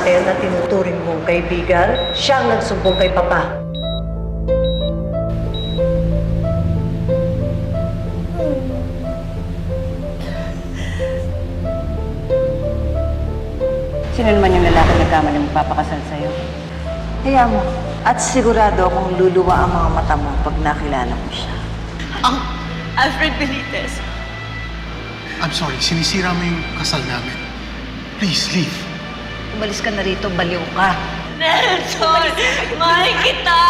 natin na tinuturing mong kaibigan, siyang nagsumbong kay Papa. Sino naman yung lalaki na nagkamali magpapakasal sa'yo? Kaya mo, at sigurado akong luluwa ang mga mata mo pag nakilala mo siya. Alfred Benitez. I'm sorry, sinisira mo yung kasal namin. Please, leave. Umalis ka na rito, baliw ka. Nelson! Mahal kita!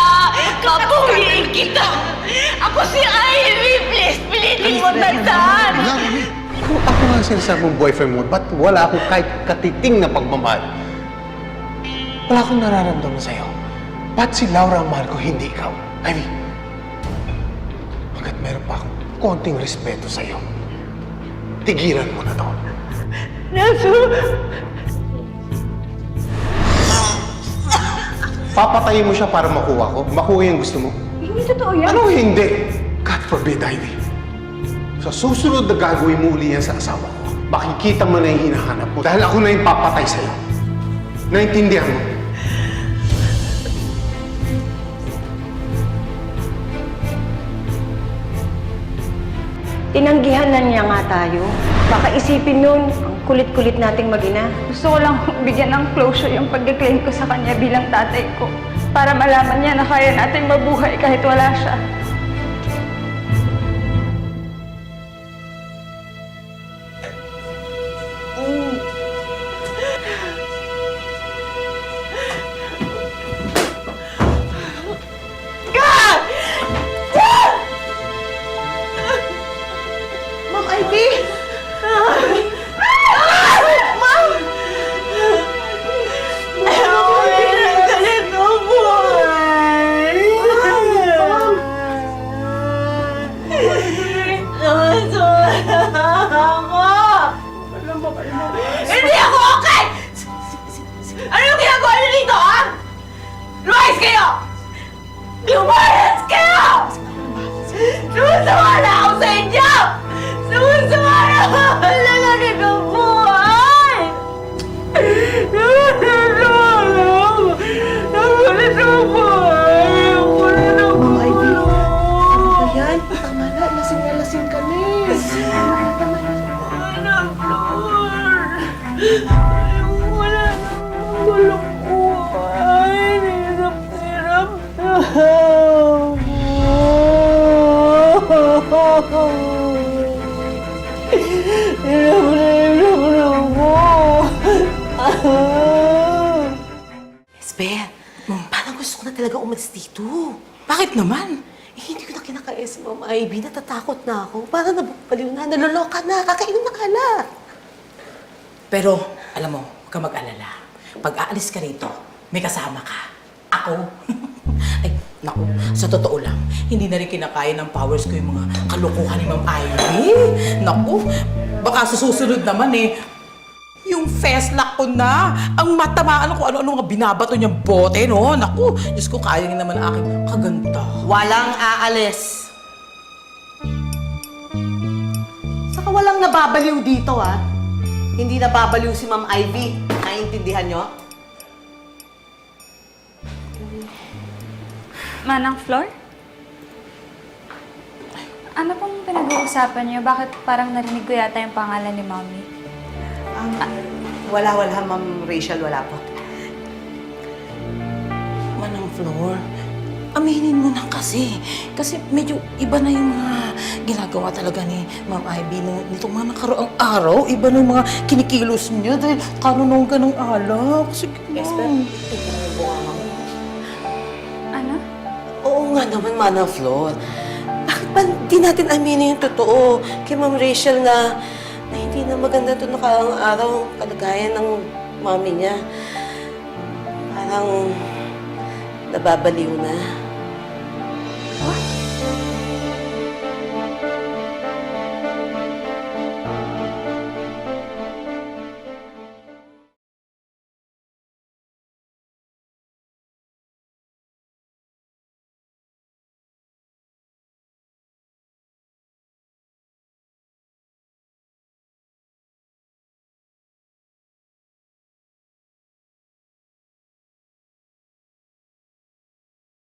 Kapuhin kita! Ako si Ivy! Please, pilitin mo tandaan! Wala, Remy. Kung ako nga ang sinasabi mong boyfriend mo, ba't wala akong kahit katiting na pagmamahal? Wala akong nararamdaman sa'yo. Ba't si Laura ang mahal ko, hindi ikaw? Ivy, hanggat meron pa akong konting respeto sa'yo, tigilan mo na to. Nelson! Papatayin mo siya para makuha ko? Makuha yung gusto mo? Hindi totoo yan. Anong hindi? God forbid, Ivy. Sa susunod na gagawin mo uli yan sa asawa ko, makikita mo na yung hinahanap mo dahil ako na yung papatay sa'yo. Naintindihan mo? Tinanggihan na niya nga tayo. Baka isipin nun, ang kulit-kulit nating mag-ina. Gusto ko lang bigyan ng closure yung pag-claim ko sa kanya bilang tatay ko. Para malaman niya na kaya natin mabuhay kahit wala siya. Ma'am Ivy! Hindi ako okay! Ano yung ginagawa niyo dito, ha? Lumayas kayo! Lumayas kayo! Sumusama na ako sa inyo! Sumusama na ako! Lalaki ng buhay! Nagulit ang buhay! Nagulit ang Ma'am Ivy, buhay! ano ba yan? Tama na, lasing na lasing ka na eh. Anak, Flor! Wala nang bulong buhay! Hirap-hirap na! Esper, parang gusto ko na talaga umalis dito. Bakit naman? Eh, hindi ko na kinakaya si Ma'am Ivy. Natatakot na ako. Parang nabukbaliw na, naloloka na, kakainom na alak. Pero, alam mo, huwag ka mag-alala. Pag aalis ka rito, may kasama ka. Ako. Ay, naku, sa totoo lang, hindi na rin kinakaya ng powers ko yung mga kalokohan ni Ma'am Ivy. Naku, baka sa susunod naman yung festlock ko na, ang matamaan ko ano-ano mga binabato niyang bote, no? Naku, Diyos ko, kaya niya naman aking kaganda. Walang aalis. Saka walang nababaliw dito, ha? Hindi nababaliw si Ma'am Ivy. Naiintindihan nyo? Manang Flor? Ano pong pinag-uusapan niyo? Bakit parang narinig ko yata yung pangalan ni Mommy? Wala, Ma'am Rachel, wala po. Manang Flor, aminin mo na kasi. Kasi medyo iba na yung mga ginagawa talaga ni Ma'am Ivy nitong mga nakaraang araw. Iba na yung mga kinikilos niya dahil kanunong ka ng alak. Sige na. Ano? Oo nga naman, Manang Flor. Bakit ba di natin aminin yung totoo kay Ma'am Rachel na hindi na maganda ito nakaraang araw kalagayan ng mami niya. Parang nababaliw na. What?